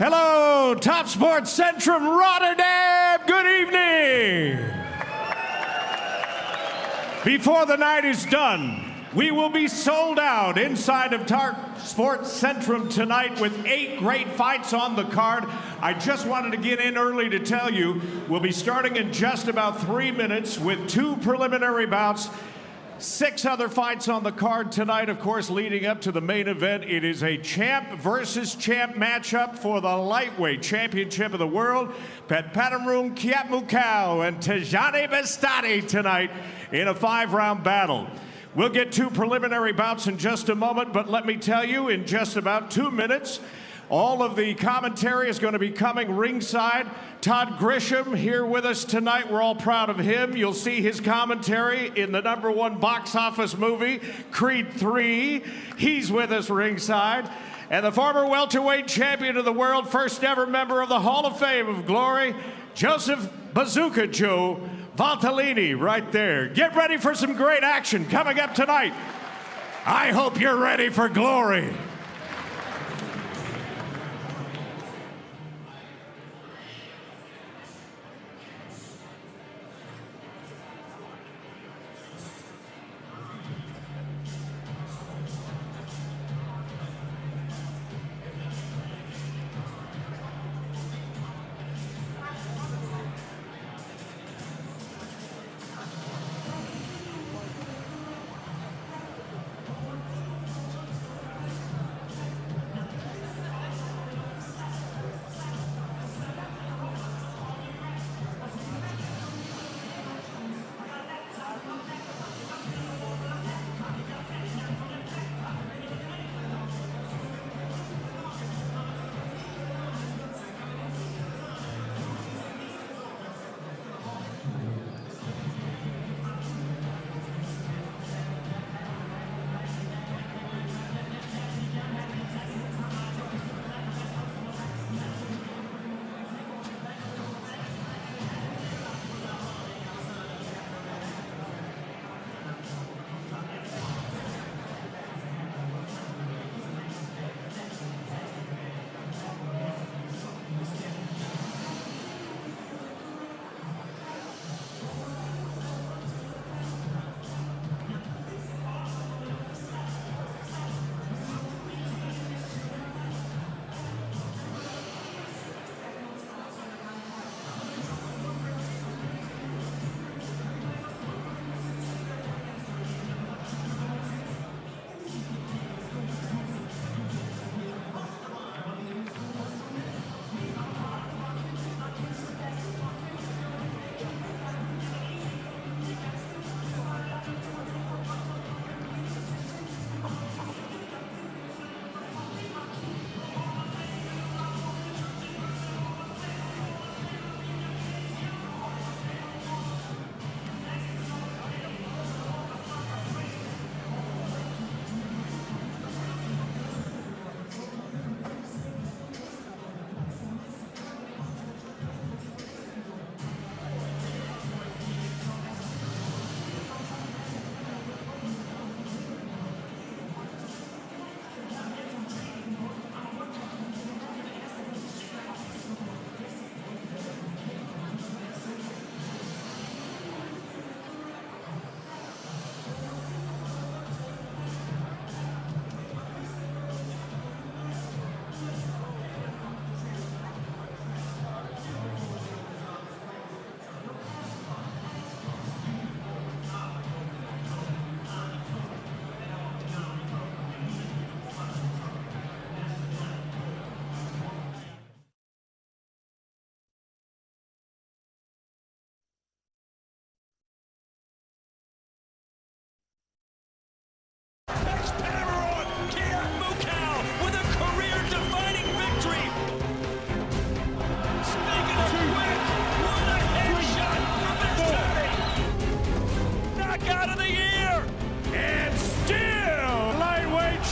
Hello, Topsportcentrum Rotterdam. Good evening. Before the night is done, we will be sold out inside of Topsportcentrum tonight with 8 great fights on the card. I just wanted to get in early to tell you we'll be starting in just about 3 minutes with 2 preliminary bouts. 6 other fights on the card tonight, of course, leading up to the main event. It is a champ versus champ matchup for the Lightweight Championship of the World. Ertugrul Kickboxing and Tyjani Beztati tonight in a 5-round battle. We'll get 2 preliminary bouts in just a moment, but let me tell you, in just about 2 minutes, all of the commentary is going to be coming ringside. Todd Grisham here with us tonight. We're all proud of him. You'll see his commentary in the #1 box office movie, Creed 3. He's with us ringside. And the former welterweight champion of the world, first ever member of the Hall of Fame of Glory, Joseph Bazooka Joe Valtellini right there. Get ready for some great action coming up tonight. I hope you're ready for glory.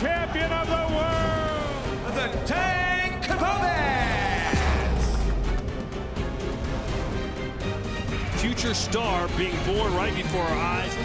Champion of the world, the Tarik Khbabez. Future star being born right before our eyes.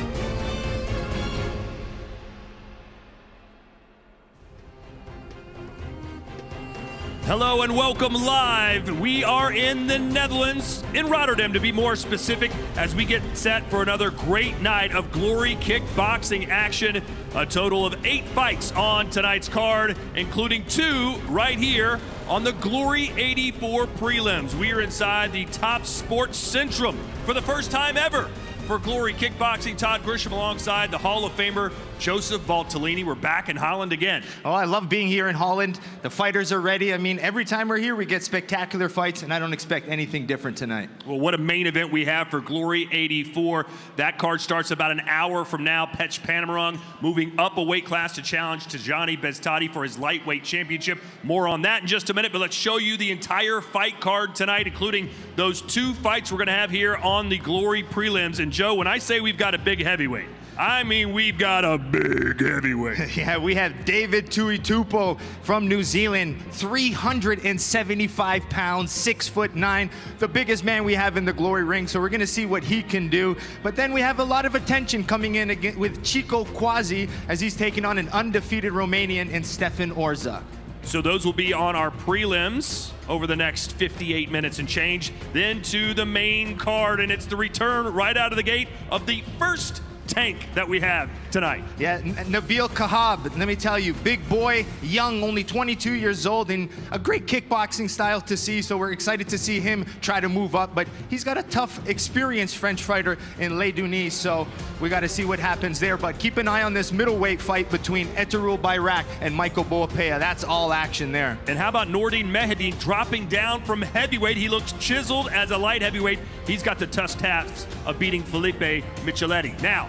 Hello and welcome live. We are in the Netherlands, in Rotterdam to be more specific, as we get set for another great night of Glory Kickboxing action. A total of 8 fights on tonight's card, including 2 right here on the Glory 84 Prelims. We are inside the Topsportcentrum for the first time ever for Glory Kickboxing. Todd Grisham alongside the Hall of Famer Joseph Valtellini. We're back in Holland again. Oh, I love being here in Holland. The fighters are ready. I mean, every time we're here, we get spectacular fights, and I don't expect anything different tonight. Well, what a main event we have for Glory 84. That card starts about an hour from now. Petch Panamorong moving up a weight class to challenge Tyjani Beztati for his lightweight championship. More on that in just a minute, but let's show you the entire fight card tonight, including those 2 fights we're going to have here on the Glory Prelims. And Joe, when I say we've got a big heavyweight, I mean we've got a big heavyweight. Yeah, we have David Tuitupo from New Zealand, 375 pounds, 6'9", the biggest man we have in the Glory ring, so we're gonna see what he can do. But then we have a lot of attention coming in again with Chico Quasi as he's taking on an undefeated Romanian in Stefan Orza. So those will be on our prelims over the next 58 minutes and change. Then to the main card, and it's the return right out of the gate of the first tank that we have tonight. Yeah, Nabil Khachab, let me tell you, big boy, young, only 22 years old, and a great kickboxing style to see, so we're excited to see him try to move up, but he's got a tough, experienced French fighter in Laïdouni, so we got to see what happens there, but keep an eye on this middleweight fight between Ertugrul Bayrak and Michael Boapeah. That's all action there. And how about Nordine Mahieddine dropping down from heavyweight? He looks chiseled as a light heavyweight. He's got the tough task of beating Felipe Micheletti. Now,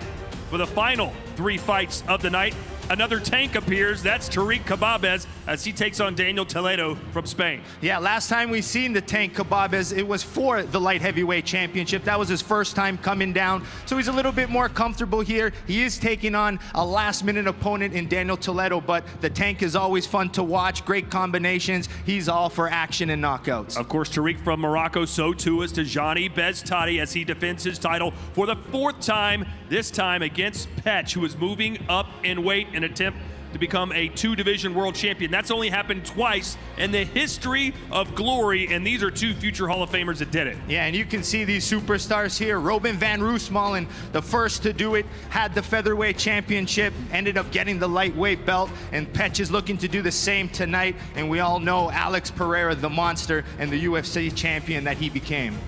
for the final 3 fights of the night, another tank appears. That's Tarik Khbabez as he takes on Daniel Toledo from Spain. Yeah, last time we seen the tank Khbabez, it was for the light heavyweight championship. That was his first time coming down, so he's a little bit more comfortable here. He is taking on a last-minute opponent in Daniel Toledo, but the tank is always fun to watch. Great combinations. He's all for action and knockouts. Of course, Tarik from Morocco, so too is Tyjani Beztati as he defends his title for the 4th time, this time against Petch, who is moving up in weight in an attempt to become a 2-division world champion. That's only happened twice in the history of Glory, and these are 2 future Hall of Famers that did it. Yeah, and you can see these superstars here. Robin van Roosmalen, the first to do it, had the Featherweight Championship, ended up getting the lightweight belt, and Petch is looking to do the same tonight, and we all know Alex Pereira, the monster, and the UFC champion that he became.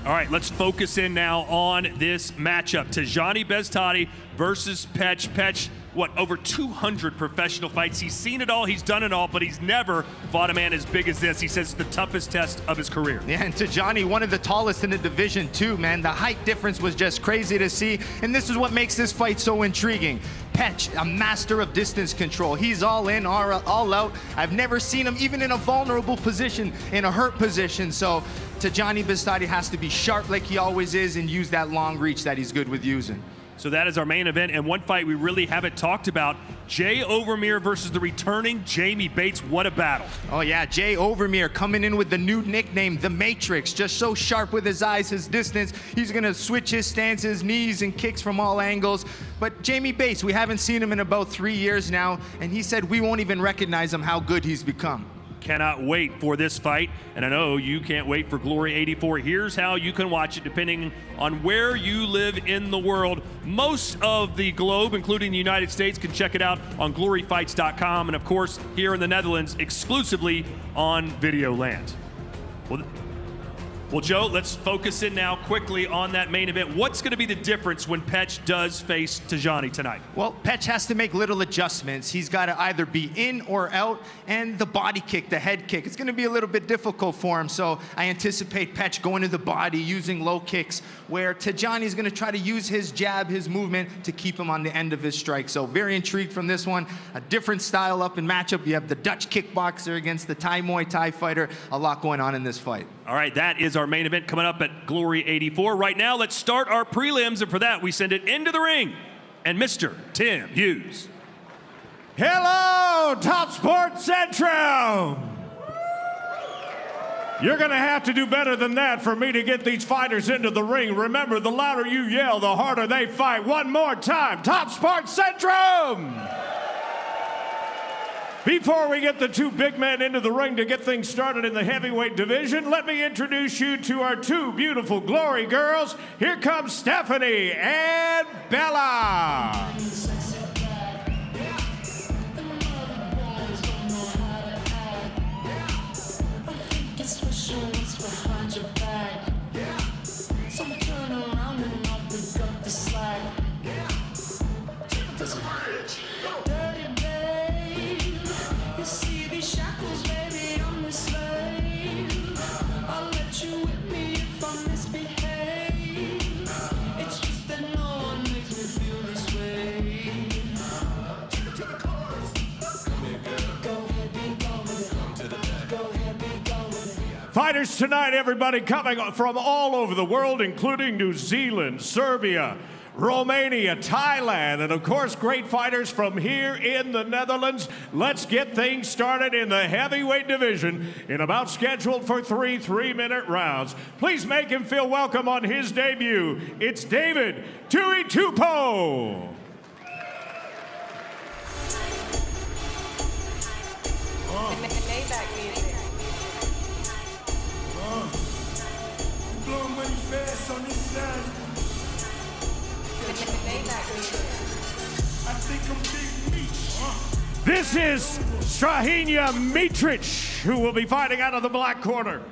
All right, let's focus in now on this matchup. Tyjani Beztati versus Petch. Petch, what, over 200 professional fights. He's seen it all, he's done it all, but he's never fought a man as big as this. He says it's the toughest test of his career. Yeah, and Tyjani, one of the tallest in the division too, man. The height difference was just crazy to see, and this is what makes this fight so intriguing. Petch, a master of distance control. He's all in, all out. I've never seen him even in a vulnerable position, in a hurt position, so Tyjani Beztati has to be sharp like he always is and use that long reach that he's good with using. So that is our main event, and one fight we really haven't talked about, Jay Overmeer versus the returning Jamie Bates. What a battle. Oh yeah, Jay Overmeer coming in with the new nickname, The Matrix. Just so sharp with his eyes, his distance. He's gonna switch his stances, knees, and kicks from all angles. But Jamie Bates, we haven't seen him in about 3 years now, and he said we won't even recognize him how good he's become. Cannot wait for this fight, and I know you can't wait for Glory 84. Here's how you can watch it depending on where you live in the world. Most of the globe, including the United States, can check it out on gloryfights.com, and of course, here in the Netherlands, exclusively on Videoland. Well, Joe, let's focus in now quickly on that main event. What's going to be the difference when Petch does face Tyjani tonight? Well, Petch has to make little adjustments. He's got to either be in or out, and the body kick, the head kick, it's going to be a little bit difficult for him. So I anticipate Petch going to the body, using low kicks, where Tyjani is going to try to use his jab, his movement, to keep him on the end of his strike. So very intrigued from this one. A different style up in matchup. You have the Dutch kickboxer against the Thai Muay Thai fighter. A lot going on in this fight. All right, that is our main event coming up at Glory 84. Right now, let's start our prelims, and for that, we send it into the ring. And Mr. Tim Hughes. Hello, Topsportcentrum! You're gonna have to do better than that for me to get these fighters into the ring. Remember, the louder you yell, the harder they fight. One more time, Topsportcentrum! Before we get the two big men into the ring to get things started in the heavyweight division, let me introduce you to our two beautiful Glory girls. Here comes Stephanie and Bella. Fighters tonight, everybody, coming from all over the world, including New Zealand, Serbia, Romania, Thailand, and of course, great fighters from here in the Netherlands. Let's get things started in the heavyweight division in about scheduled for three 3-minute rounds. Please make him feel welcome on his debut. It's David Tui Tupo. Maybach music. Blowing money fast on this side. Maybach music. I think I'm big meat. This is Strahinja Mitric, who will be fighting out of the black corner.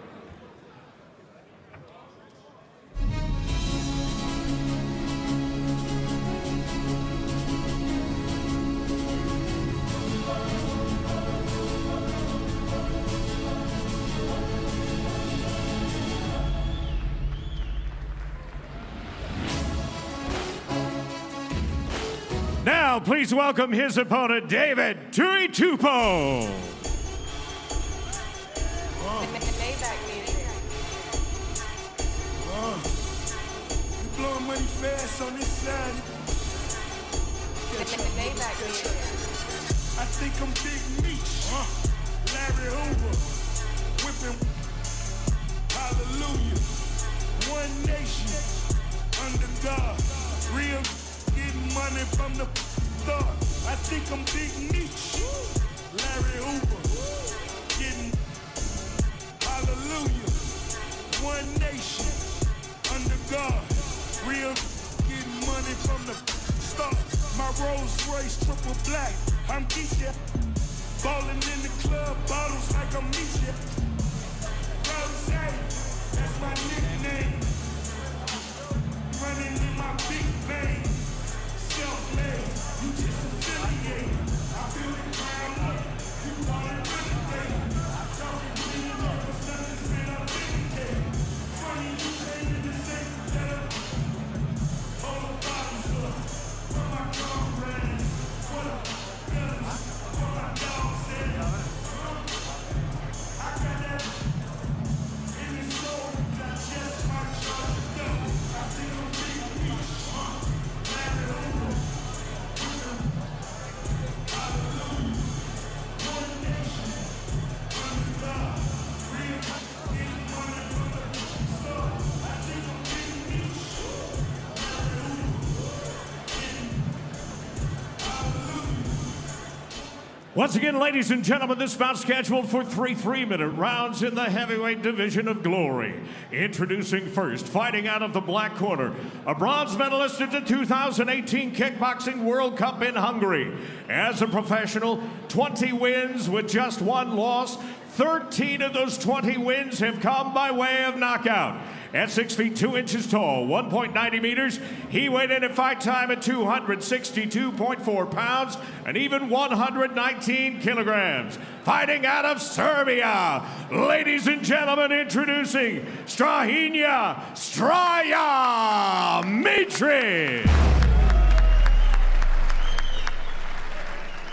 Now, please welcome his opponent, David Tui Tupo. Maybach music. You blowing money fast on this side. Maybach music. I think I'm big meat. Larry Hoover, whipping. Hallelujah. One nation under God. Real getting money from the start. I think I'm big meat. Larry Hoover, getting. Hallelujah. One nation under God. Real getting money from the start. My Rolls Royce triple black. I'm Keisha. Ballin' in the club, bottles like I'm Misha. Rose, that's my nickname. Running in my big vein. Self-made, you just affiliate. I feel the ground up. You call it renegade. I talk it clean up, but something's been up in. Funny, you came in the same letter. All the bottles up. For my comrades. For the fellas. For my dogs. I got that in the soul. Got just my charge to go. I think I'm big meat. Larry Hoover. Hallelujah. One nation under God. Real getting money from the start. I think I'm big meat. Larry Once again, ladies and gentlemen, this bout scheduled for three 3-minute rounds in the heavyweight division of Glory. Introducing first, fighting out of the black corner, a bronze medalist at the 2018 Kickboxing World Cup in Hungary. As a professional, 20 wins with just one loss. 13 of those 20 wins have come by way of knockout. At 6 feet 2 inches tall, 1.90 meters, he weighed in at fight time at 262.4 pounds and even 119 kilograms. Fighting out of Serbia, ladies and gentlemen, introducing Strahinja Mitric.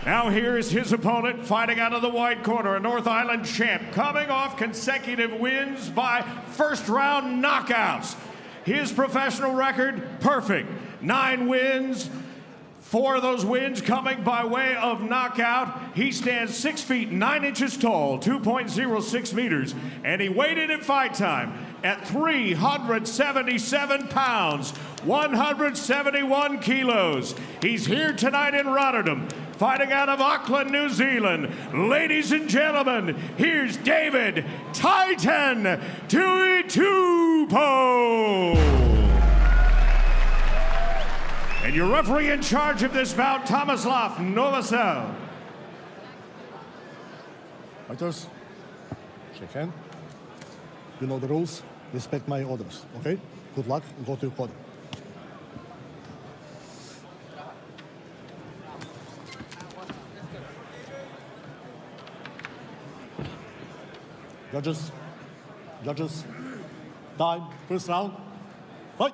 Now here is his opponent, fighting out of the white corner, a North Island champ, coming off consecutive wins by first-round knockouts. His professional record, perfect. 9 wins, 4 of those wins coming by way of knockout. He stands 6 feet 9 inches tall, 2.06 meters, and he weighed in at fight time at 377 pounds, 171 kilos. He's here tonight in Rotterdam, fighting out of Auckland, New Zealand. Ladies and gentlemen, here's David Titan Tuitupo. And your referee in charge of this bout, Tomislav Novosel. Fighters, shake hand. You know the rules. Respect my orders, okay? Good luck and go to your corner. Judges, time, first round, fight!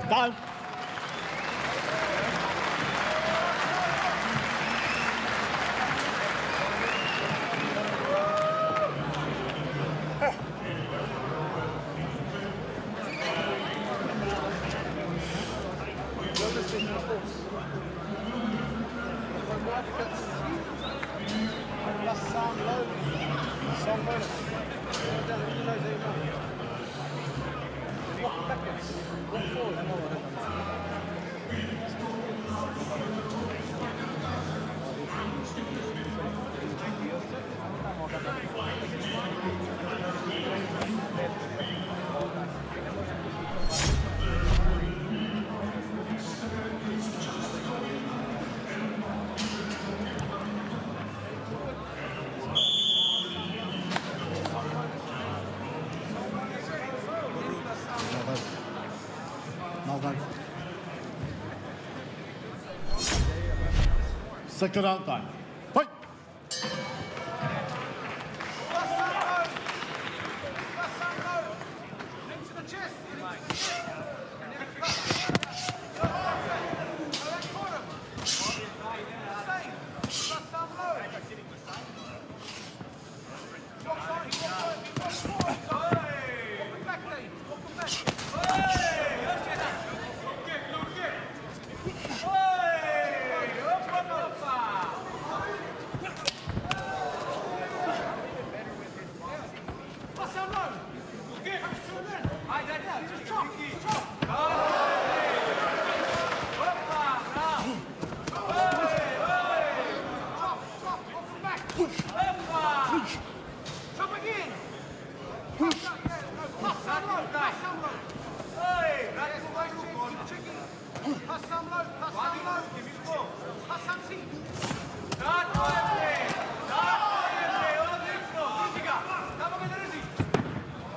Time. Second round time. Fight!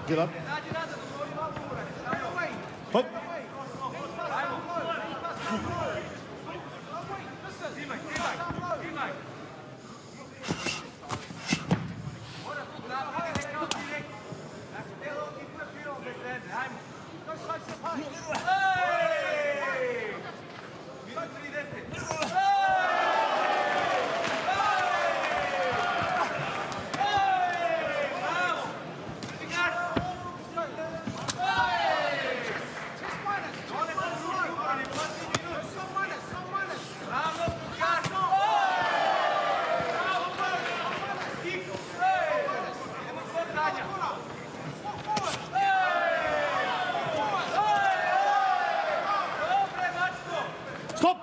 Get up. Fight. Stop!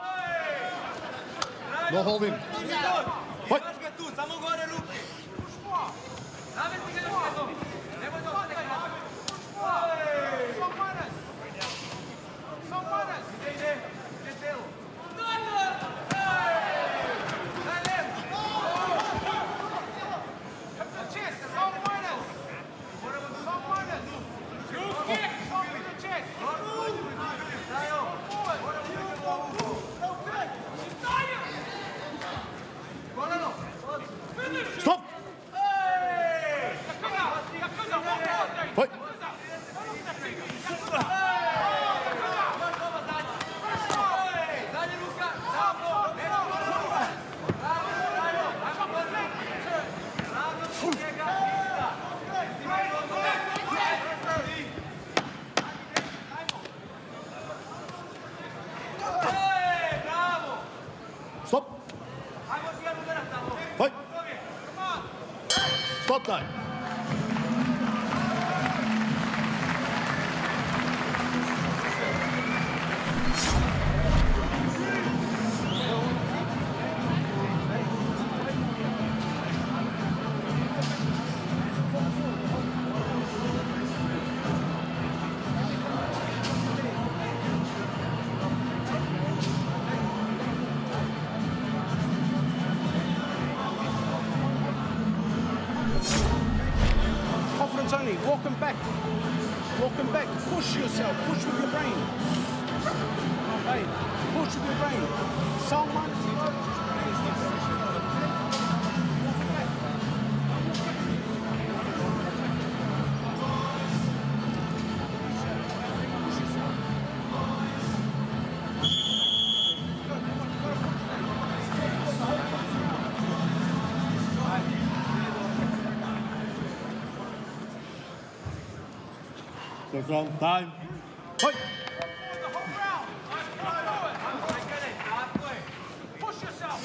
No holding. Fight! Stop! Fight! Stop! Fight! Stop time. Confidence only. Walk them back. Walk them back. Push yourself. Push with your brain. Hey, push with your brain. Someone. First round, time. Fight! Push yourself.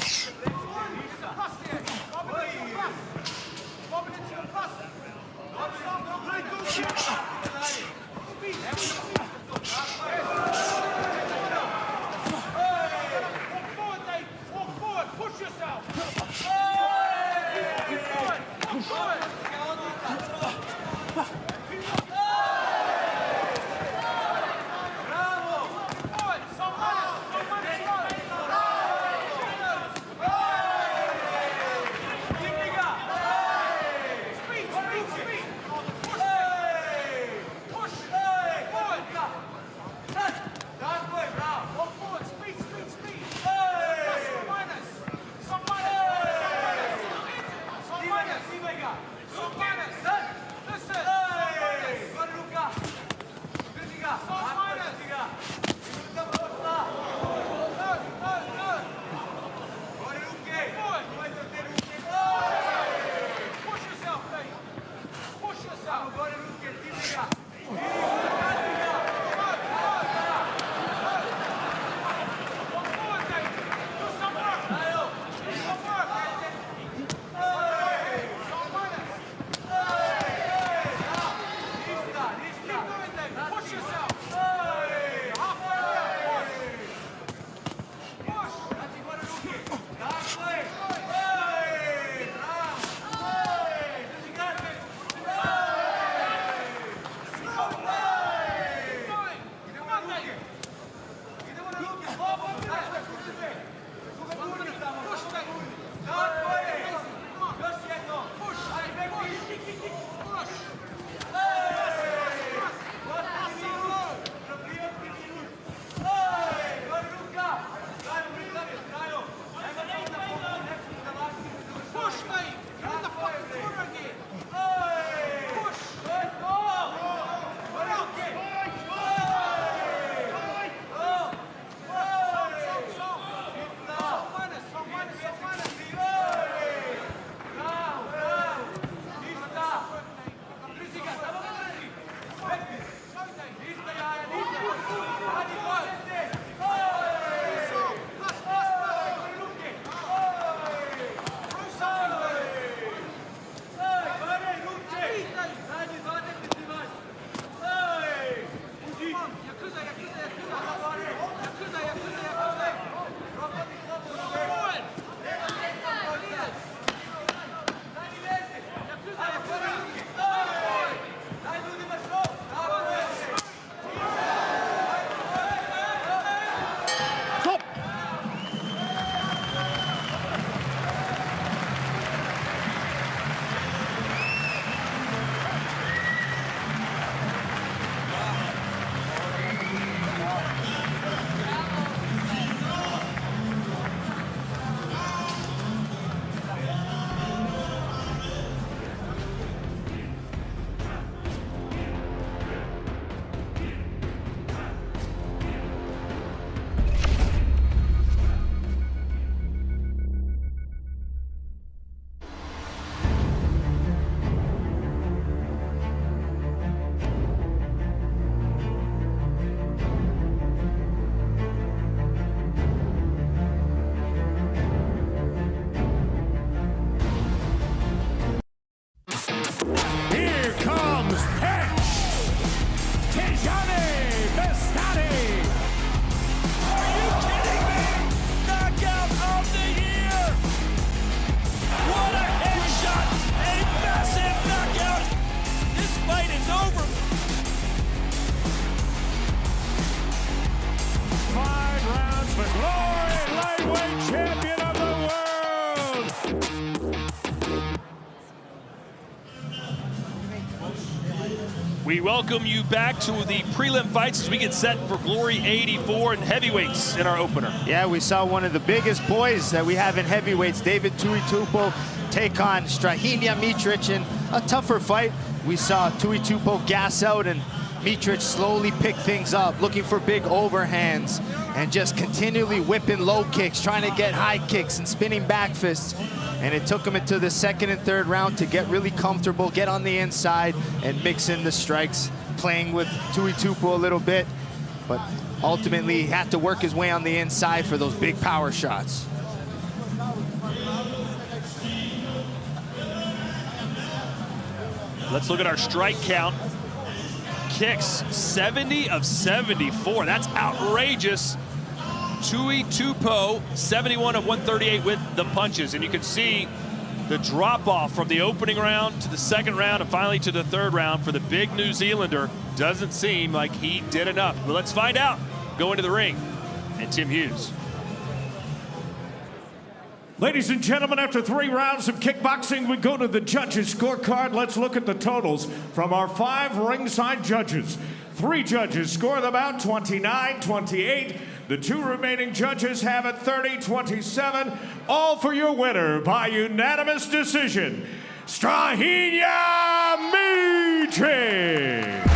Pass the edge. Bob it into your pass. Bob it into your pass. Walk forward, Dave. Walk forward. Push yourself. Keep forward. Walk forward. We welcome you back to the prelim fights as we get set for Glory 84 and heavyweights in our opener. Yeah, we saw one of the biggest boys that we have in heavyweights, David Tuitupo, take on Strahinja Mitric in a tougher fight. We saw Tuitupo gas out and Mitric slowly pick things up, looking for big overhands and just continually whipping low kicks, trying to get high kicks and spinning back fists. And it took him into the second and third round to get really comfortable, get on the inside and mix in the strikes, playing with Tuitupo a little bit. But ultimately, he had to work his way on the inside for those big power shots. Let's look at our strike count. Kicks, 70 of 74. That's outrageous. Tuitupo, 71 of 138 with the punches. And you can see the drop-off from the opening round to the second round and finally to the third round for the big New Zealander. Doesn't seem like he did enough. But let's find out. Go into the ring. And Tim Hughes. Ladies and gentlemen, after 3 rounds of kickboxing, we go to the judges' scorecard. Let's look at the totals from our 5 ringside judges. 3 judges score the bout 29-28. The 2 remaining judges have it 30-27. All for your winner by unanimous decision, Strahinja Mitric.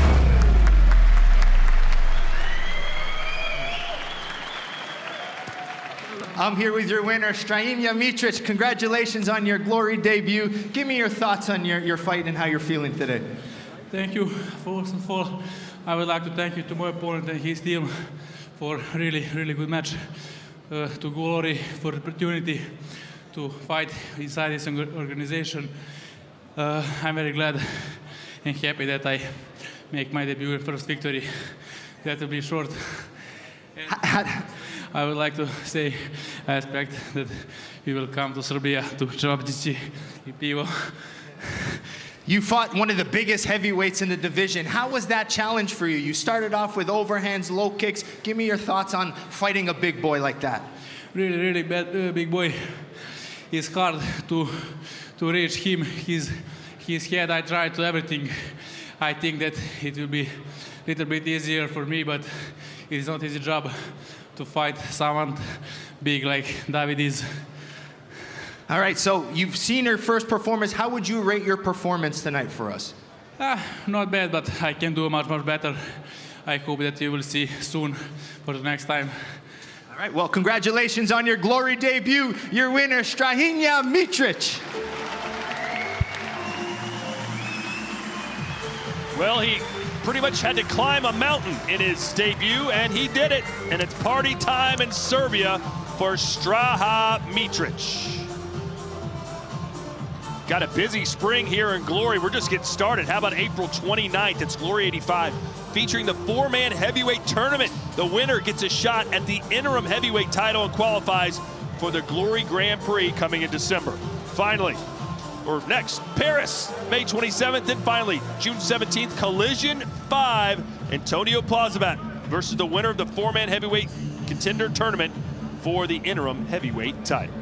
I'm here with your winner, Strahinja Mitric. Congratulations on your Glory debut. Give me your thoughts on your fight and how you're feeling today. Thank you. First of all, I would like to thank you to my opponent and his team for really good match. To Glory for the opportunity to fight inside this organization. I'm very glad and happy that I make my debut and first victory. That will be short. I would like to say, I expect that we will come to Serbia to Čabačići i pivo. You fought one of the biggest heavyweights in the division. How was that challenge for you? You started off with overhands, low kicks. Give me your thoughts on fighting a big boy like that. Really big boy. It's hard to reach him. His head, I tried to everything. I think that it will be a little bit easier for me, but it's not easy job to fight someone big like David is. All right, so you've seen her first performance. How would you rate your performance tonight for us? Not bad, but I can do much better. I hope that you will see soon for the next time. All right, well, congratulations on your Glory debut. Your winner, Strahinja Mitric. Well, he pretty much had to climb a mountain in his debut, and he did it. And it's party time in Serbia for Strahinja Mitric. Got a busy spring here in Glory. We're just getting started. How about April 29th? It's Glory 85, featuring the 4-man heavyweight tournament. The winner gets a shot at the interim heavyweight title and qualifies for the Glory Grand Prix coming in December. Finally, or next, Paris, May 27th, and finally, June 17th, Collision 5, Antonio Plazabat versus the winner of the 4-man heavyweight contender tournament for the interim heavyweight title.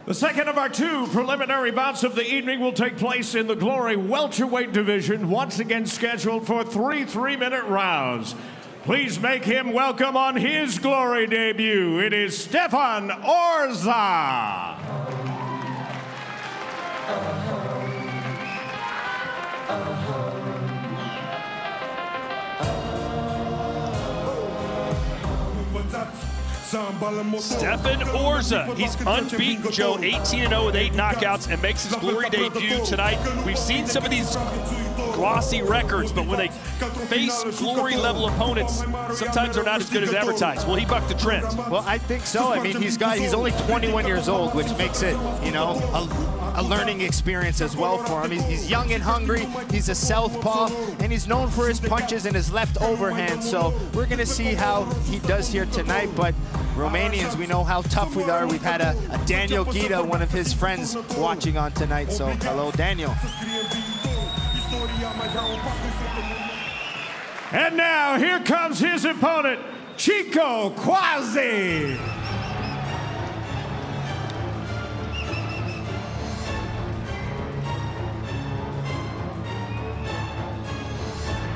The second of our 2 preliminary bouts of the evening will take place in the Glory welterweight division, once again scheduled for 3 3-minute rounds. Please make him welcome on his Glory debut. It is Stefan Orza. Stefan Orza, he's unbeaten, Joe, 18-0 with 8 knockouts and makes his Glory debut tonight. We've seen some of these glossy records, but when they face Glory-level opponents, sometimes they're not as good as advertised. Will he buck the trend? Well, I think so. I mean, he's only 21 years old, which makes it, you know, a learning experience as well for him. He's young and hungry. He's a southpaw, and he's known for his punches and his left overhand. So we're going to see how he does here tonight. But Romanians, we know how tough we are. We've had a Daniel Gita, one of his friends, watching on tonight. So hello, Daniel. And now, here comes his opponent, Chico Quasi.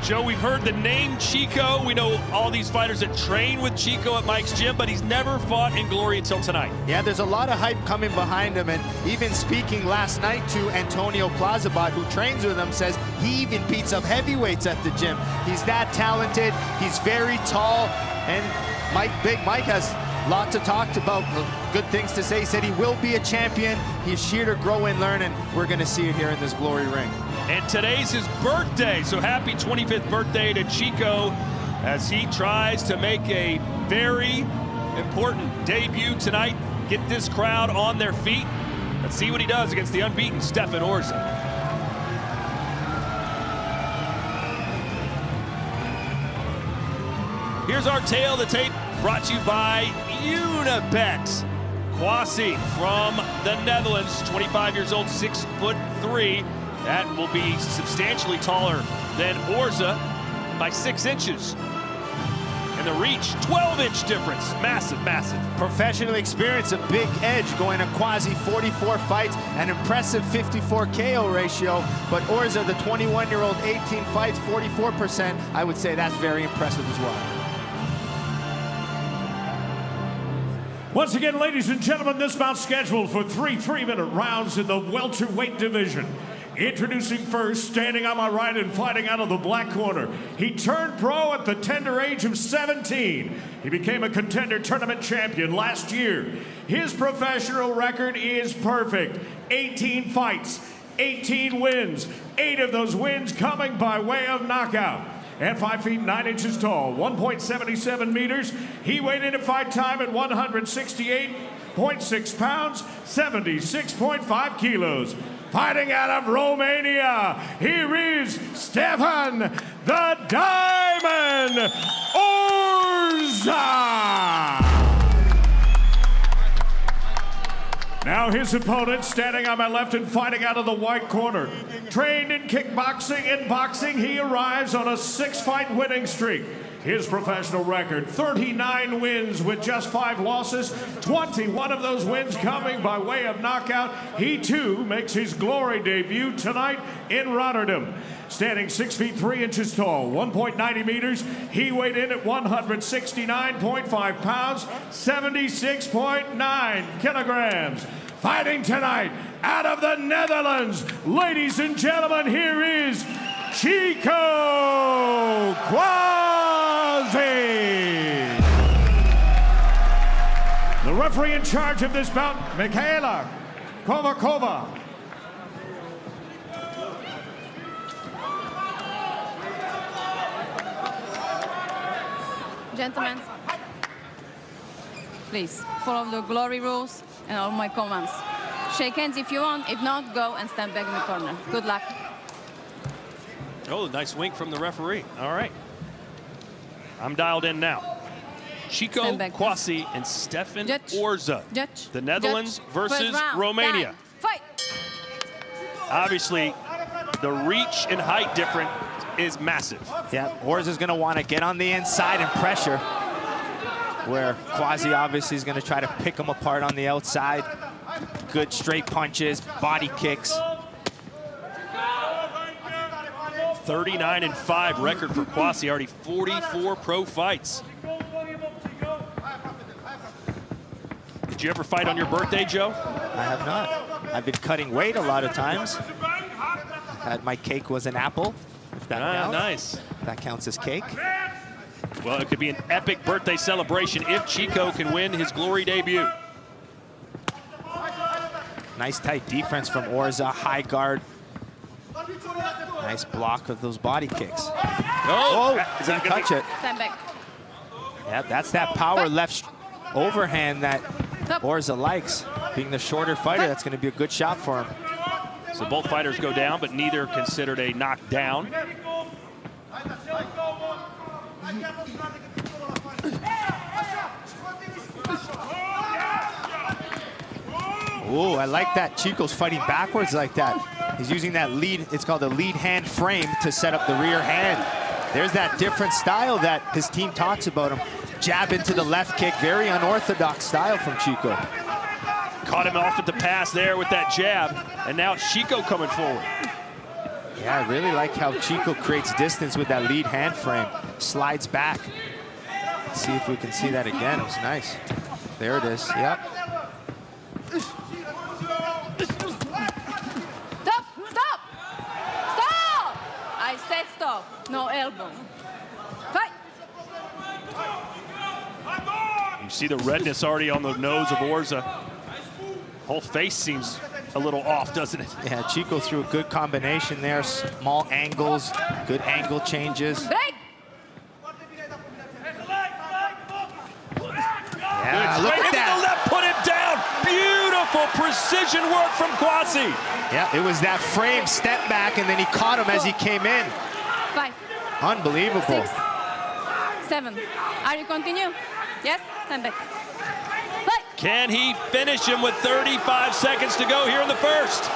Joe, we've heard the name Chico. We know all these fighters that train with Chico at Mike's gym, but he's never fought in glory until tonight. Yeah, there's a lot of hype coming behind him, and even speaking last night to Antonio Plazabot, who trains with him, says he even beats up heavyweights at the gym. He's that talented, he's very tall, and Big Mike has a lot to talk about, good things to say. He said he will be a champion. He's here to grow and learn, and we're gonna see it here in this glory ring. And today's his birthday, so happy 25th birthday to Chico as he tries to make a very important debut tonight. Get this crowd on their feet. Let's see what he does against the unbeaten Stefan Orza. Here's our tale of the tape, brought to you by Unibet. Kwasi from the Netherlands, 25 years old, 6'3". That will be substantially taller than Orza by 6 inches. And the reach, 12-inch difference. Massive, massive. Professionally experienced, a big edge going to Kwasi, 44 fights, an impressive 54 KO ratio. But Orza, the 21-year-old, 18 fights, 44%. I would say that's very impressive as well. Once again, ladies and gentlemen, this bout scheduled for 3 3-minute rounds in the welterweight division. Introducing first, standing on my right and fighting out of the black corner. He turned pro at the tender age of 17. He became a contender tournament champion last year. His professional record is perfect. 18 fights, 18 wins, 8 of those wins coming by way of knockout. At 5 feet 9 inches tall, 1.77 meters, he weighed in at fight time at 168.6 pounds, 76.5 kilos. Fighting out of Romania, here is Stefan the Diamond Orza. Now his opponent standing on my left and fighting out of the white corner. Trained in kickboxing and boxing, he arrives on a 6-fight winning streak. His professional record, 39 wins with just 5 losses, 21 of those wins coming by way of knockout. He too makes his glory debut tonight in Rotterdam. Standing 6 feet 3 inches tall, 1.90 meters, he weighed in at 169.5 pounds, 76.9 kilograms. Fighting tonight out of the Netherlands, ladies and gentlemen, here is Chico Kwasi. The referee in charge of this bout, Michaela Kovakova. Gentlemen, please follow the glory rules and all my commands. Shake hands if you want, if not, go and stand back in the corner. Good luck. Oh, nice wink from the referee. All right. I'm dialed in now. Chico Kwasi and Stefan Orza. The Netherlands versus Romania. Fight. Obviously, the reach and height difference is massive. Yeah, Orza's gonna wanna get on the inside and pressure, where Kwasi obviously is gonna try to pick him apart on the outside. Good straight punches, body kicks. 39-5 record for Kwasi, already 44 pro fights. Did you ever fight on your birthday, Joe? I have not. I've been cutting weight a lot of times. My cake was an apple. If that counts. Nice. That counts as cake. Well, it could be an epic birthday celebration if Chico can win his glory debut. Nice tight defense from Orza, high guard. Nice block of those body kicks. Oh, didn't touch it. Stand back. Yeah, that's that power left overhand that Orza likes. Being the shorter fighter, that's gonna be a good shot for him. So both fighters go down, but neither considered a knockdown. Ooh, I like that. Chico's fighting backwards like that. He's using that lead, it's called a lead hand frame to set up the rear hand. There's that different style that his team talks about him. Jab into the left kick, very unorthodox style from Chico. Caught him off at the pass there with that jab, and now it's Chico coming forward. Yeah, I really like how Chico creates distance with that lead hand frame. Slides back. Let's see if we can see that again. It was nice. There it is. Yep. Stop! Stop! Stop! I said stop. No elbow. Fight! You see the redness already on the nose of Orza. Whole face seems a little off, doesn't it? Yeah, Chico threw a good combination there. Small angles, good angle changes. Break! Yeah, look at Into that. the left, put him down. Beautiful precision work from Kwasi. Yeah, it was that frame step back, and then he caught him as he came in. 5, Unbelievable. 6, 7. Are you continue? Yes? Stand back. Fight! Can he finish him with 35 seconds to go here in the first?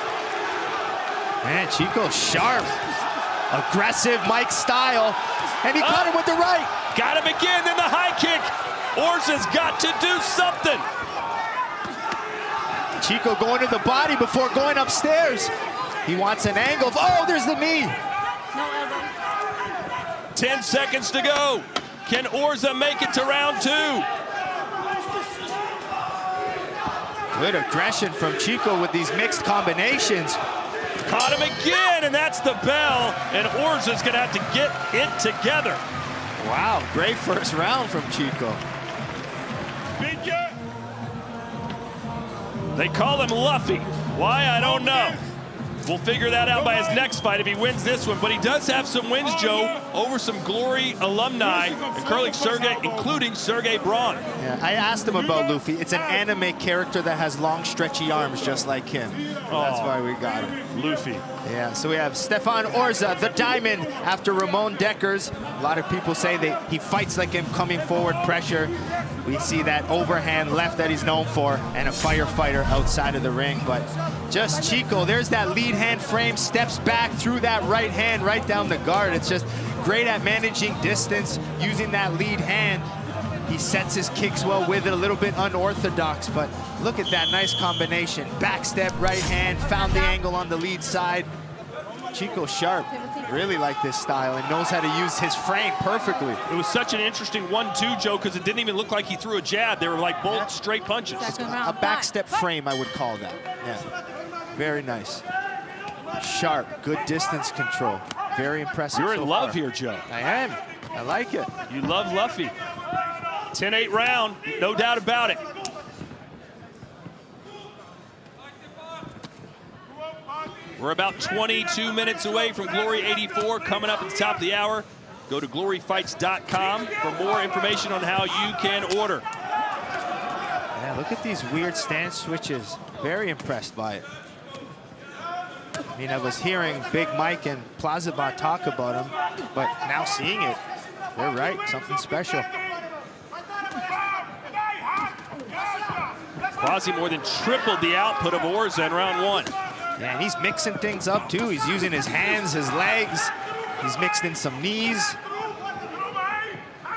Man, Chico sharp. Aggressive Mike style. And he caught him with the right. Got him again, then the high kick. Orza's got to do something. Chico going to the body before going upstairs. He wants an angle. Oh, there's the knee. No elbow. 10 seconds to go. Can Orza make it to round 2? Good aggression from Chico with these mixed combinations. Caught him again, and that's the bell. And Orza's gonna have to get it together. Wow, great first round from Chico. They call him Luffy. Why, I don't know. We'll figure that out by his next fight if he wins this one. But he does have some wins, Joe, over some Glory alumni, including Sergey Braun. Yeah, I asked him about Luffy. It's an anime character that has long, stretchy arms, just like him. That's why we got him. Luffy. Yeah, so we have Stefan Orza, the Diamond, after Ramon Dekkers. A lot of people say that he fights like him, coming forward, pressure. We see that overhand left that he's known for, and a firefighter outside of the ring. But just Chico, there's that lead hand frame, steps back through that right hand, right down the guard. It's just great at managing distance, using that lead hand. He sets his kicks well with it, a little bit unorthodox, but look at that nice combination. Back step, right hand, found the angle on the lead side. Chico sharp, really like this style and knows how to use his frame perfectly. It was such an interesting 1-2, Joe, because it didn't even look like he threw a jab. They were like both straight punches. A back step frame, I would call that. Yeah, very nice. Sharp, good distance control. Very impressive. You're in love here, Joe. I am. I like it. You love Luffy. 10-8 round, no doubt about it. We're about 22 minutes away from Glory 84, coming up at the top of the hour. Go to gloryfights.com for more information on how you can order. Yeah, look at these weird stance switches. Very impressed by it. I mean, I was hearing Big Mike and Plazabot talk about him, but now seeing it, they're right, something special. Kwasi more than tripled the output of Orza in round 1. Yeah, and he's mixing things up too. He's using his hands, his legs. He's mixed in some knees.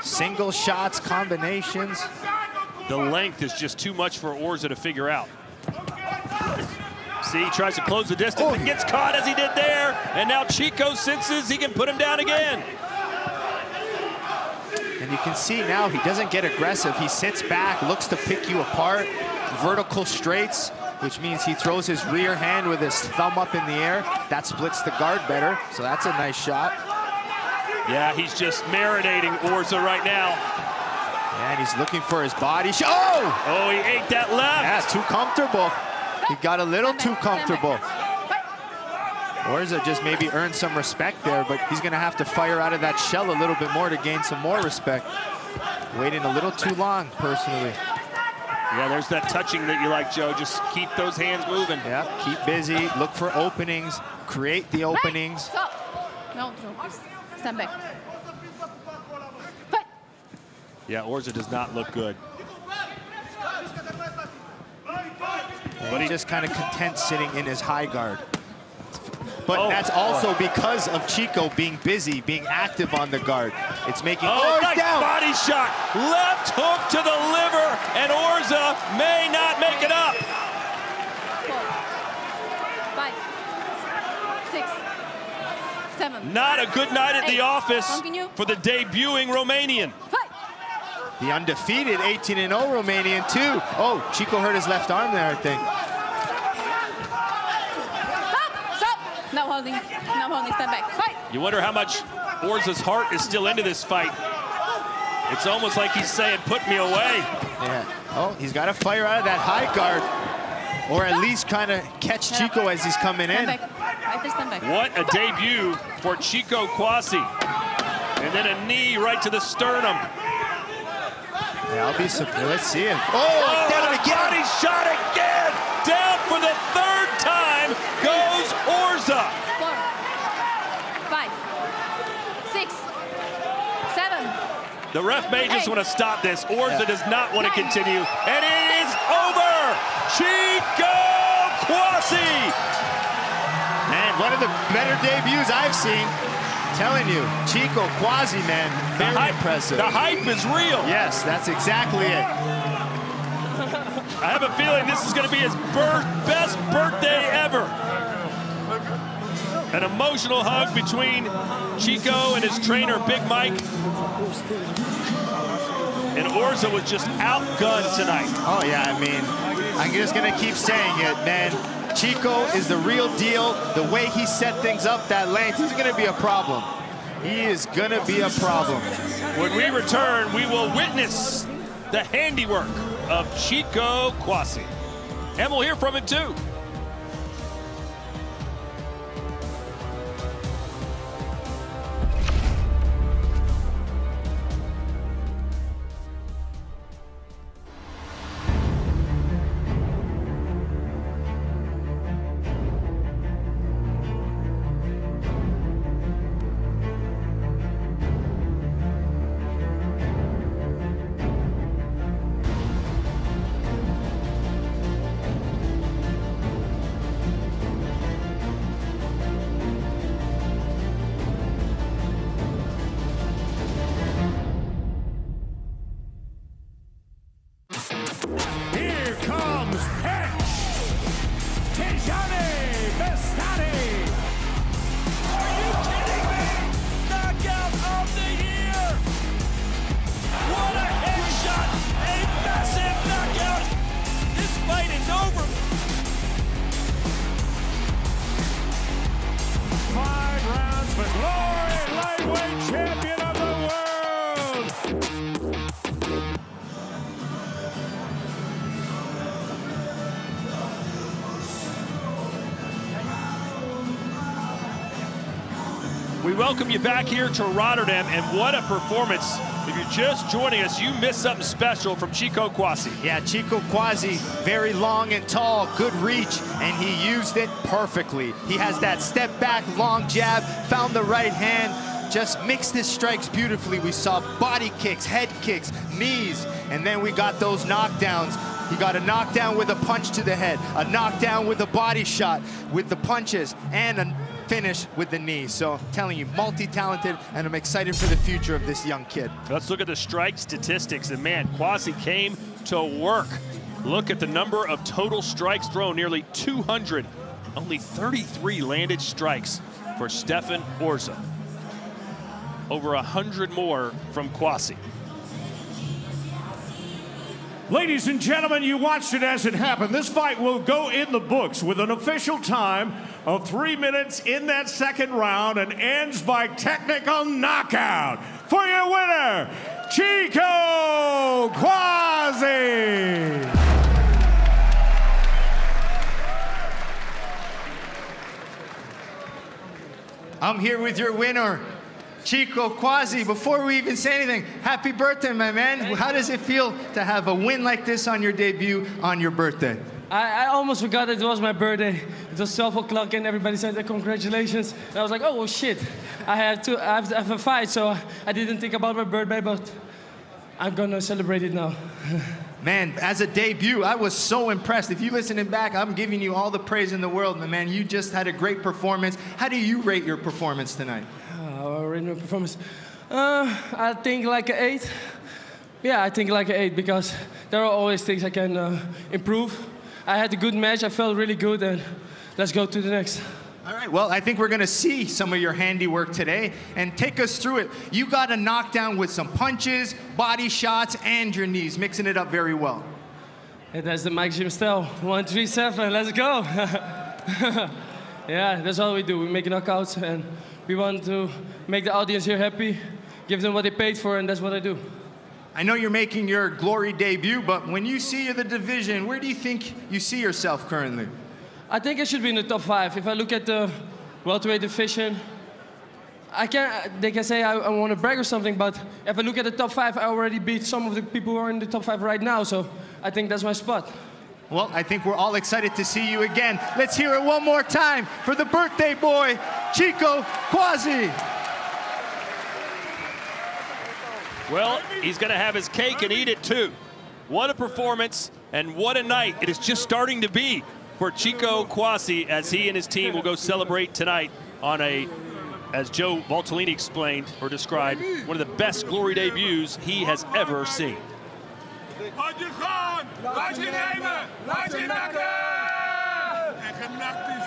Single shots, combinations. The length is just too much for Orza to figure out. See, he tries to close the distance and gets caught as he did there. And now Chico senses he can put him down again. And you can see now he doesn't get aggressive. He sits back, looks to pick you apart. Vertical straights, which means he throws his rear hand with his thumb up in the air. That splits the guard better, so that's a nice shot. Yeah, he's just marinating Orza right now. And he's looking for his body shot. Oh! Oh, he ate that left. Yeah, too comfortable. He got a little too comfortable. Orza just maybe earned some respect there, but he's gonna have to fire out of that shell a little bit more to gain some more respect. Waiting a little too long, personally. Yeah, there's that touching that you like, Joe. Just keep those hands moving. Yeah, keep busy, look for openings, create the openings. Stop. No, please. Stand back. Fight. Yeah, Orza does not look good. But he's just kind of content sitting in his high guard. But that's also because of Chico being busy, being active on the guard. It's making nice down. Body shot. Left hook to the liver, and Orza may not make it up. 4, 5, 6, 7. Not a good night at the 8. office Continue. for the debuting Romanian. Fight. The undefeated 18-0 Romanian too. Oh, Chico hurt his left arm there, I think. Stop. No holding. No holding. Step back. Fight. You wonder how much Orza's heart is still into this fight. It's almost like he's saying, put me away. Yeah. Oh, he's got to fire out of that high guard, or at least kind of catch Chico as he's coming in. Stand back. Right, stand back. What a debut for Chico Kwasi. And then a knee right to the sternum. Yeah, I'll be surprised. Let's see him. Oh, down and a again. body shot again. Down for the third time goes Orza. 4, 5, 6, 7. The ref may just 8. want to stop this. Orza does not want to 9. continue. And it is over. Chico Kwasi. Man, one of the better debuts I've seen. Telling you, Chico Kwasi, man, very impressive. The hype is real. Yes, that's exactly it. I have a feeling this is going to be his best birthday ever. An emotional hug between Chico and his trainer, Big Mike. And Orza was just outgunned tonight. Oh, yeah, I mean, I'm just going to keep saying it, man. Chico is the real deal. The way he set things up, that length, he's going to be a problem. He is going to be a problem. When we return, we will witness the handiwork of Chico Kwasi. And we'll hear from him too. Here comes Petch. Tyjani Beztati. Are you kidding me? Knockout of the year! What a headshot! A massive knockout! This fight is over! 5 rounds for glory, lightweight champion of the world. We welcome you back here to Rotterdam, and what a performance. If you're just joining us, you missed something special from Chico Kwasi. Yeah, Chico Kwasi, very long and tall, good reach, and he used it perfectly. He has that step back, long jab, found the right hand, just mixed his strikes beautifully. We saw body kicks, head kicks, knees, and then we got those knockdowns. He got a knockdown with a punch to the head, a knockdown with a body shot with the punches, and a finish with the knee. So telling you, multi-talented, and I'm excited for the future of this young kid. Let's look at the strike statistics, and man, Kwasi came to work. Look at the number of total strikes thrown, nearly 200. Only 33 landed strikes for Stefan Orza. Over 100 more from Kwasi. Ladies and gentlemen, you watched it as it happened. This fight will go in the books with an official time of 3 minutes in that second round and ends by technical knockout. For your winner, Chico Kwasi. I'm here with your winner, Chico Kwasi. Before we even say anything, happy birthday, my man. How does it feel to have a win like this on your debut on your birthday? I almost forgot it was my birthday. It was 12 o'clock and everybody said congratulations. And I was like, oh, well, shit. I have a fight, so I didn't think about my birthday, but I'm gonna celebrate it now. Man, as a debut, I was so impressed. If you listening back, I'm giving you all the praise in the world, my man. You just had a great performance. How do you rate your performance tonight? Rate my performance. I think like an 8. Yeah, I think like an 8 because there are always things I can improve. I had a good match. I felt really good, and let's go to the next. All right, well, I think we're gonna see some of your handiwork today, and take us through it. You got a knockdown with some punches, body shots, and your knees, mixing it up very well. Hey, that's the Mike Gym style. 1, 3, 7, let's go. Yeah, that's all we do. We make knockouts, and we want to make the audience here happy, give them what they paid for, and that's what I do. I know you're making your Glory debut, but when you see the division, where do you think you see yourself currently? I think I should be in the top 5. If I look at the welterweight division, they can say I want to brag or something, but if I look at the top 5, I already beat some of the people who are in the top 5 right now, so I think that's my spot. Well, I think we're all excited to see you again. Let's hear it one more time for the birthday boy, Chico Quasi. Well, he's going to have his cake and eat it too. What a performance and what a night it is just starting to be for Chico Quasi as he and his team will go celebrate tonight on a, as Joe Valtellini explained or described, one of the best Glory debuts he has ever seen. Houd je gewoon! Laat je nemen! Laat je nakken! En genakt is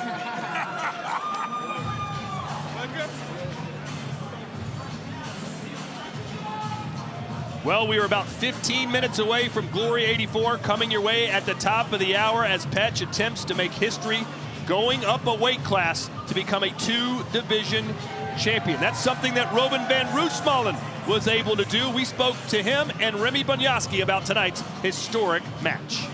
Well, we are about 15 minutes away from Glory 84, coming your way at the top of the hour as Petch attempts to make history, going up a weight class to become a 2-division champion. That's something that Robin van Roosmalen was able to do. We spoke to him and Remy Bonjasky about tonight's historic match.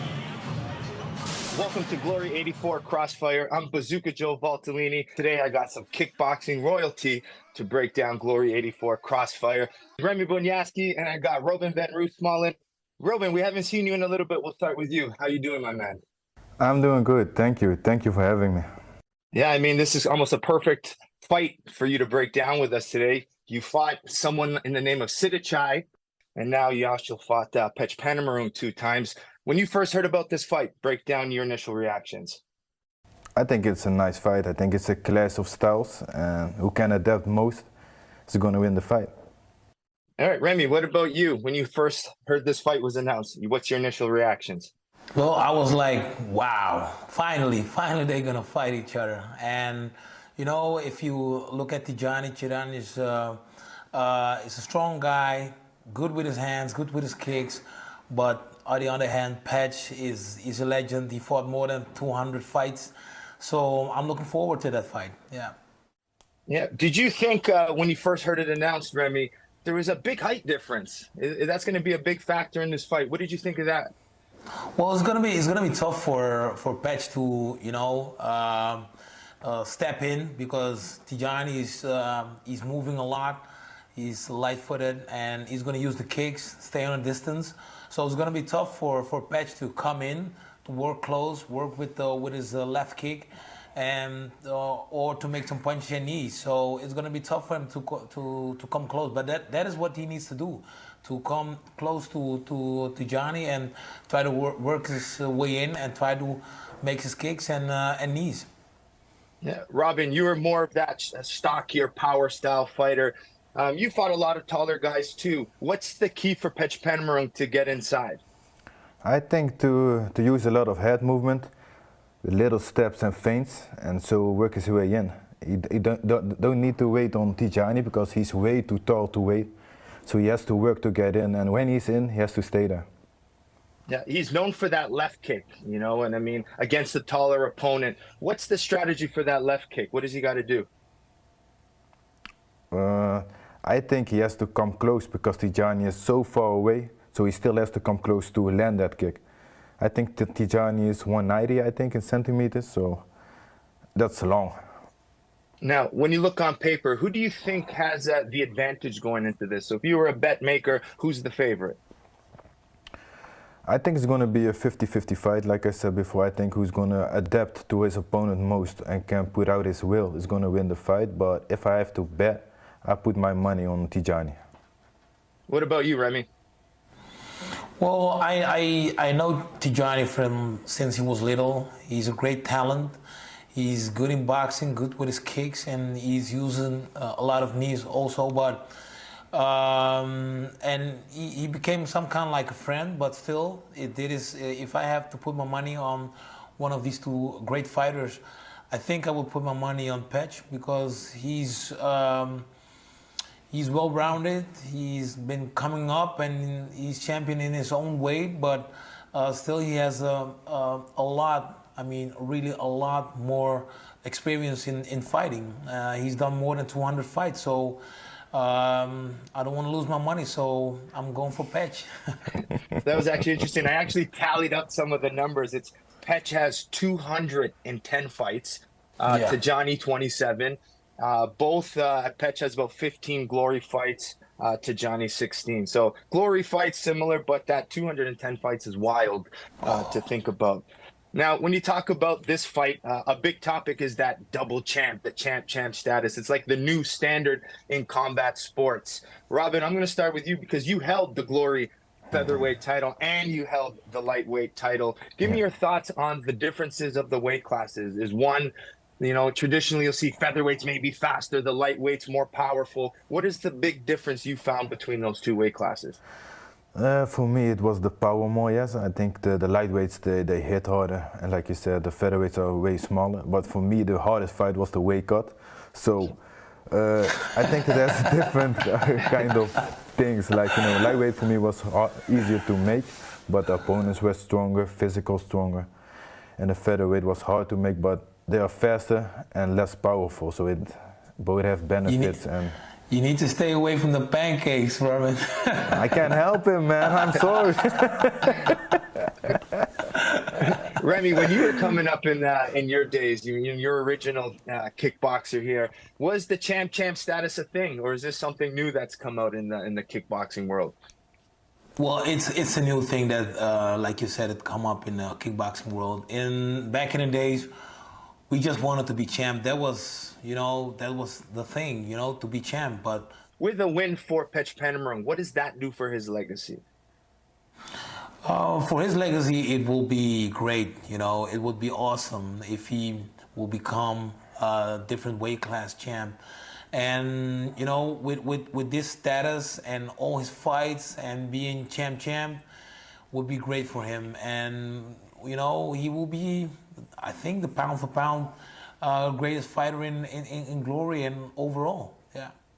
Welcome to Glory 84 Crossfire. I'm Bazooka Joe Valtellini. Today I got some kickboxing royalty to break down Glory 84 Crossfire. Remy Bonjasky and I got Robin van Roosmalen. Robin, we haven't seen you in a little bit. We'll start with you. How you doing, my man? I'm doing good. Thank you. Thank you for having me. Yeah, I mean, this is almost a perfect fight for you to break down with us today. You fought someone in the name of Sidichai, and now you also fought Petch Panamaroon 2 times. When you first heard about this fight, break down your initial reactions. I think it's a nice fight. I think it's a clash of styles, and who can adapt most is going to win the fight. All right, Remy, what about you? When you first heard this fight was announced, what's your initial reactions? Well, I was like, wow, finally they're going to fight each other. And, you know, if you look at Tyjani is a strong guy, good with his hands, good with his kicks. But on the other hand, Petch is a legend. He fought more than 200 fights. So I'm looking forward to that fight, yeah. Yeah, did you think when you first heard it announced, Remy, there was a big height difference? That's going to be a big factor in this fight. What did you think of that? Well, it's gonna be tough for Petch to, you know, step in, because Tyjani is moving a lot. He's light-footed and he's gonna use the kicks, stay on a distance. So it's gonna be tough for Petch to come in, to work close, work with his left kick, and or to make some punches and knees. So it's gonna be tough for him to come close. But that is what he needs to do, to come close to Tyjani and try to work his way in and try to make his kicks and knees. Yeah, Robin, you were more of that stockier power style fighter. You fought a lot of taller guys too. What's the key for Petch Panamaroon to get inside? I think to use a lot of head movement, with little steps and feints, and so work his way in. He don't need to wait on Tyjani because he's way too tall to wait. So he has to work to get in, and when he's in, he has to stay there. Yeah, he's known for that left kick, you know, and I mean, against a taller opponent. What's the strategy for that left kick? What does he got to do? I think he has to come close because Tyjani is so far away, so he still has to come close to land that kick. I think that Tyjani is 190, I think, in centimeters, so that's long. Now, when you look on paper, who do you think has the advantage going into this? So if you were a bet maker, who's the favorite? I think it's going to be a 50-50 fight, like I said before. I think who's going to adapt to his opponent most and can put out his will is going to win the fight. But if I have to bet, I put my money on Tyjani. What about you, Remy? Well, I know Tyjani from since he was little. He's a great talent. He's good in boxing, good with his kicks, and he's using a lot of knees also. But and he became some kind of like a friend. But still, if I have to put my money on one of these two great fighters, I think I would put my money on Petch because he's well-rounded. He's been coming up and he's champion in his own weight, but still he has a lot. I mean, really a lot more experience in fighting. He's done more than 200 fights, so I don't want to lose my money, so I'm going for Petch. That was actually interesting. I actually tallied up some of the numbers. Petch has 210 fights, Tyjani 27. Both Petch has about 15 glory fights, Tyjani 16. So glory fights similar, but that 210 fights is wild to think about. Now, when you talk about this fight, a big topic is that double champ, the champ status. It's like the new standard in combat sports. Robin, I'm going to start with you because you held the glory featherweight title and you held the lightweight title. Give me your thoughts on the differences of the weight classes. Is one, traditionally you'll see featherweights maybe faster, the lightweights more powerful. What is the big difference you found between those two weight classes? For me, it was the power more, yes. I think the lightweights, they hit harder. And like you said, the featherweights are way smaller. But for me, the hardest fight was the weight cut. So I think there's different kind of things. Like, lightweight for me was easier to make, but the opponents were stronger, physical stronger. And the featherweight was hard to make, but they are faster and less powerful. So it both have benefits. You need to stay away from the pancakes, Robin. I can't help it, man. I'm sorry. Remy, when you were coming up in your days, your original kickboxer here, was the champ status a thing, or is this something new that's come out in the kickboxing world? Well, it's a new thing that, like you said, it come up in the kickboxing world. Back in the days, we just wanted to be champ. That was the thing, to be champ. But with a win for Petch Panamarum, what does that do for his legacy? For his legacy, it will be great. It would be awesome if he will become a different weight class champ. And with this status and all his fights and being champ would be great for him. And he will be, I think, the pound for pound greatest fighter in glory and overall.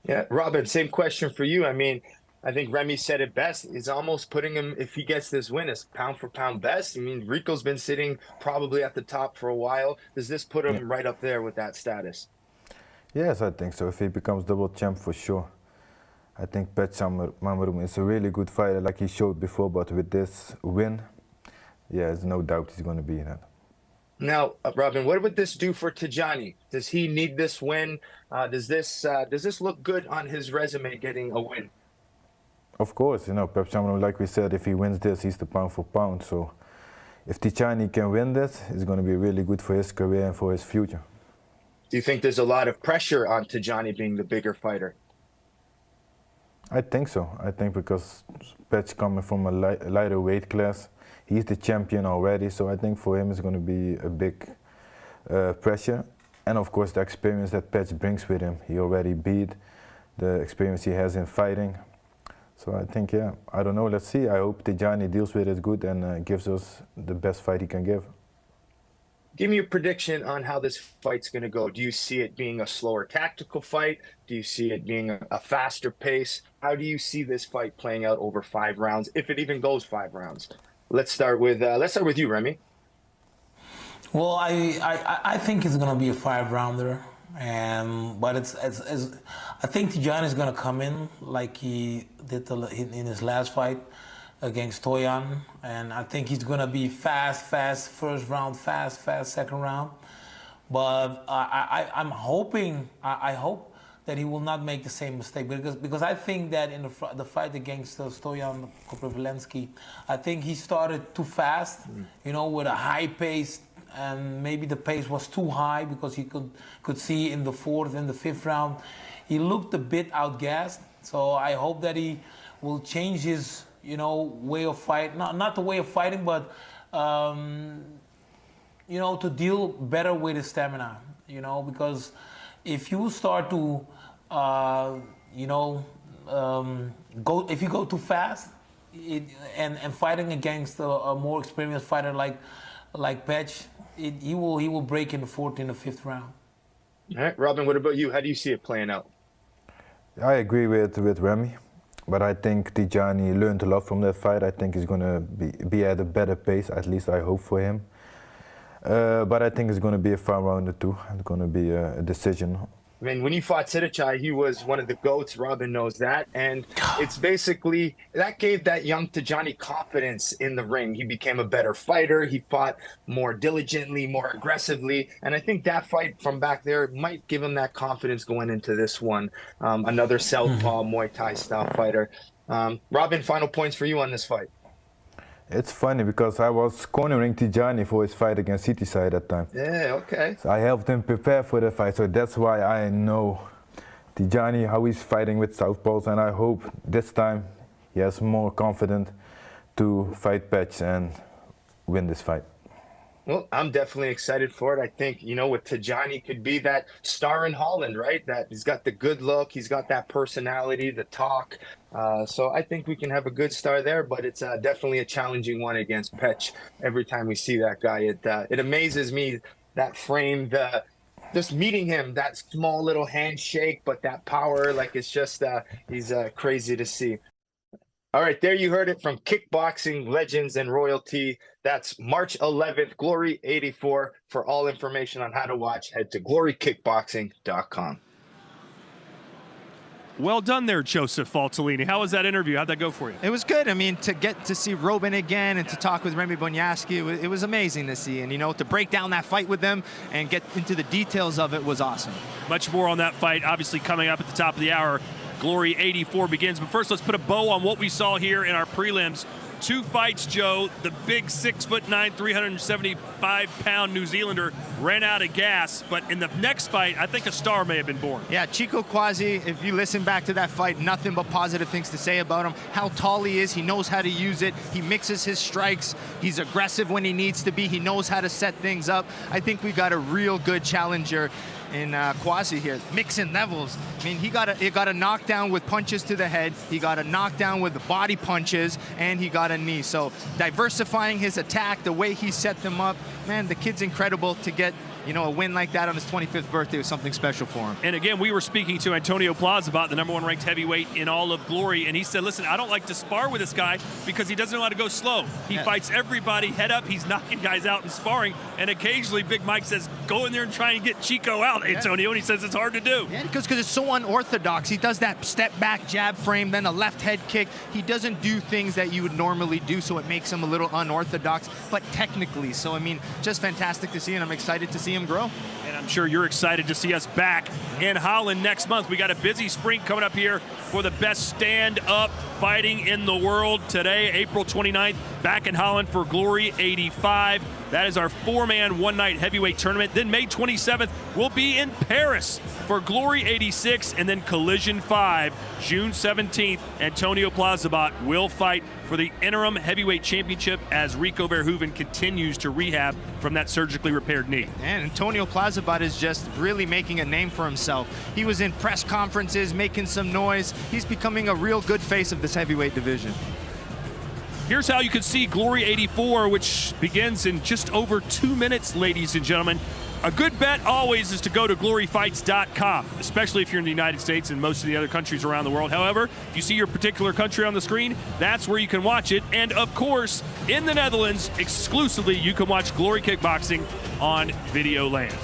Yeah, Robin, same question for you. I mean, I think Remy said it best. It's almost putting him, if he gets this win, as pound for pound best. I mean, Rico's been sitting probably at the top for a while. Does this put him right up there with that status? Yes, I think so. If he becomes double champ, for sure. I think Petch Panamarum is a really good fighter, like he showed before, but with this win, there's no doubt he's going to be that. Now, Robin, what would this do for Tyjani? Does he need this win? Does this look good on his resume, getting a win? Of course, Petch Panamarum, like we said, if he wins this, he's the pound for pound. So if Tyjani can win this, it's going to be really good for his career and for his future. Do you think there's a lot of pressure on Tyjani being the bigger fighter? I think so. I think because Petch coming from a lighter weight class, he's the champion already, so I think for him it's going to be a big pressure. And of course the experience that Petch brings with him. He already beat, the experience he has in fighting. So I think, I don't know, let's see. I hope Tyjani deals with it good and gives us the best fight he can give. Give me a prediction on how this fight's going to go. Do you see it being a slower tactical fight? Do you see it being a faster pace? How do you see this fight playing out over 5 rounds, if it even goes 5 rounds? Let's start with you, Remy. Well, I think it's going to be a 5-rounder, but I think Tyjani is going to come in like he did in his last fight against Toyan, and I think he's going to be fast first round, fast second round. But I'm hoping, I hope that he will not make the same mistake, because I think that in the fight against Stojan Koprivlensky, I think he started too fast, with a high pace, and maybe the pace was too high because he could see in the 4th and the 5th round he looked a bit outgassed. So I hope that he will change his way of fight, not the way of fighting, but to deal better with his stamina, because if you start to if you go too fast and fighting against a more experienced fighter like like Petch, he will break in the 4th and the 5th round. All right, Robin, what about you? How do you see it playing out? I agree with Remy, but I think Tyjani learned a lot from that fight. I think he's going to be at a better pace, at least I hope for him. But I think it's going to be a fun round or two. It's going to be a decision. I mean, when he fought Sidichai, he was one of the GOATs. Robin knows that. And it's basically, that gave that young Tyjani confidence in the ring. He became a better fighter. He fought more diligently, more aggressively. And I think that fight from back there might give him that confidence going into this one. Another southpaw Muay Thai style fighter. Robin, final points for you on this fight. It's funny because I was cornering Tyjani for his fight against Sidichai at that time. Yeah, okay. So I helped him prepare for the fight, so that's why I know Tyjani, how he's fighting with southpaws, and I hope this time he has more confidence to fight Petch and win this fight. Well, I'm definitely excited for it. I think, you know, with Tyjani could be that star in Holland, right? That he's got the good look, he's got that personality, the talk. So I think we can have a good star there, but it's definitely a challenging one against Petch. Every time we see that guy, it amazes me, that frame, just meeting him, that small little handshake, but that power, like it's just, he's crazy to see. All right, there you heard it from Kickboxing Legends and Royalty. That's March 11th, Glory 84. For all information on how to watch, head to glorykickboxing.com. Well done there, Joseph Faltellini. How was that interview? How'd that go for you? It was good. I mean, to get to see Robin again and to talk with Remy Bonyaski, it was amazing to see. And, you know, to break down that fight with them and get into the details of it was awesome. Much more on that fight, obviously, coming up at the top of the hour. Glory 84 begins. But first, let's put a bow on what we saw here in our prelims. 2 fights, Joe. The big 6'9", 375-pound New Zealander ran out of gas. But in the next fight, I think a star may have been born. Yeah, Chico Quasi, if you listen back to that fight, nothing but positive things to say about him. How tall he is, he knows how to use it. He mixes his strikes. He's aggressive when he needs to be. He knows how to set things up. I think we got a real good challenger in Quasi here, mixing levels. I mean, he got a knockdown with punches to the head, he got a knockdown with body punches, and he got a knee. So diversifying his attack, the way he set them up, man, the kid's incredible. To get, you know, a win like that on his 25th birthday was something special for him. And again, we were speaking to Antonio Plaza about the #1 ranked heavyweight in all of Glory, and he said, listen, I don't like to spar with this guy because he doesn't know how to go slow. He fights everybody head up, he's knocking guys out in sparring, and occasionally Big Mike says, go in there and try and get Chico out, Antonio, and he says it's hard to do. Yeah, because it's so unorthodox. He does that step back jab frame, then a left head kick. He doesn't do things that you would normally do, so it makes him a little unorthodox, but technically. So, I mean, just fantastic to see, and I'm excited to see him grow. And I'm sure you're excited to see us back in Holland next month. We got a busy spring coming up here for the best stand-up fighting in the world today, April 29th, back in Holland for Glory 85. That is our 4-man, 1-night heavyweight tournament. Then May 27th, we'll be in Paris for Glory 86, and then Collision 5, June 17th. Antonio Plazabat will fight for the interim heavyweight championship as Rico Verhoeven continues to rehab from that surgically repaired knee. And Antonio Plazabat is just really making a name for himself. He was in press conferences, making some noise. He's becoming a real good face of this heavyweight division. Here's how you can see Glory 84, which begins in just over 2 minutes, ladies and gentlemen. A good bet always is to go to gloryfights.com, especially if you're in the United States and most of the other countries around the world. However, if you see your particular country on the screen, that's where you can watch it. And of course, in the Netherlands, exclusively, you can watch Glory Kickboxing on Videoland.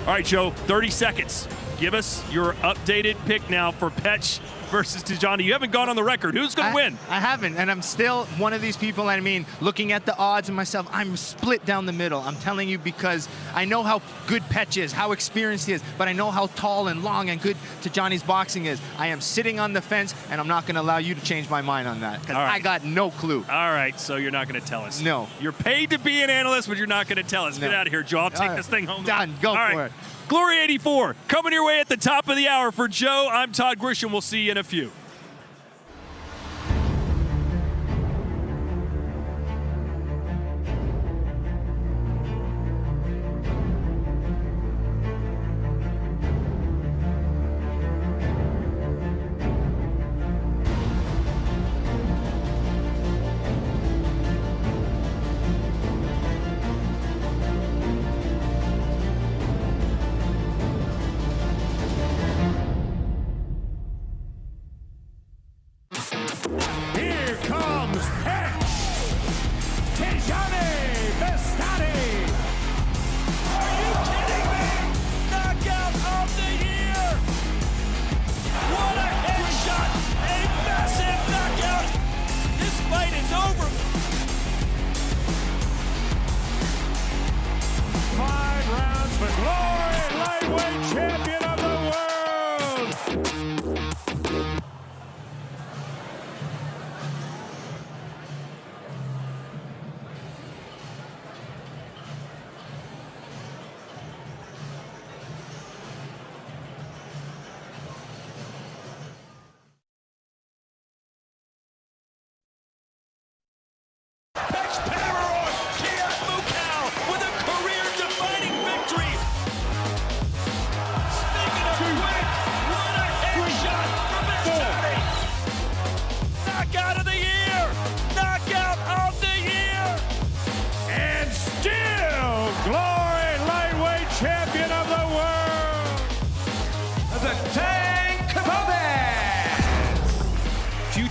All right, Joe, 30 seconds. Give us your updated pick now for Petch versus Tyjani. You haven't gone on the record. Who's going to win? I haven't, and I'm still one of these people. I mean, looking at the odds and myself, I'm split down the middle. I'm telling you, because I know how good Petch is, how experienced he is, but I know how tall and long and good Tyjani's boxing is. I am sitting on the fence, and I'm not going to allow you to change my mind on that, because I got no clue. All right, so you're not going to tell us. No. You're paid to be an analyst, but you're not going to tell us. No. Get out of here, Joe. I'll take this thing home. Done. Go for it. Glory 84, coming your way at the top of the hour. For Joe, I'm Todd Grisham. We'll see you in a few.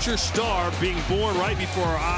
future star being born right before our eyes.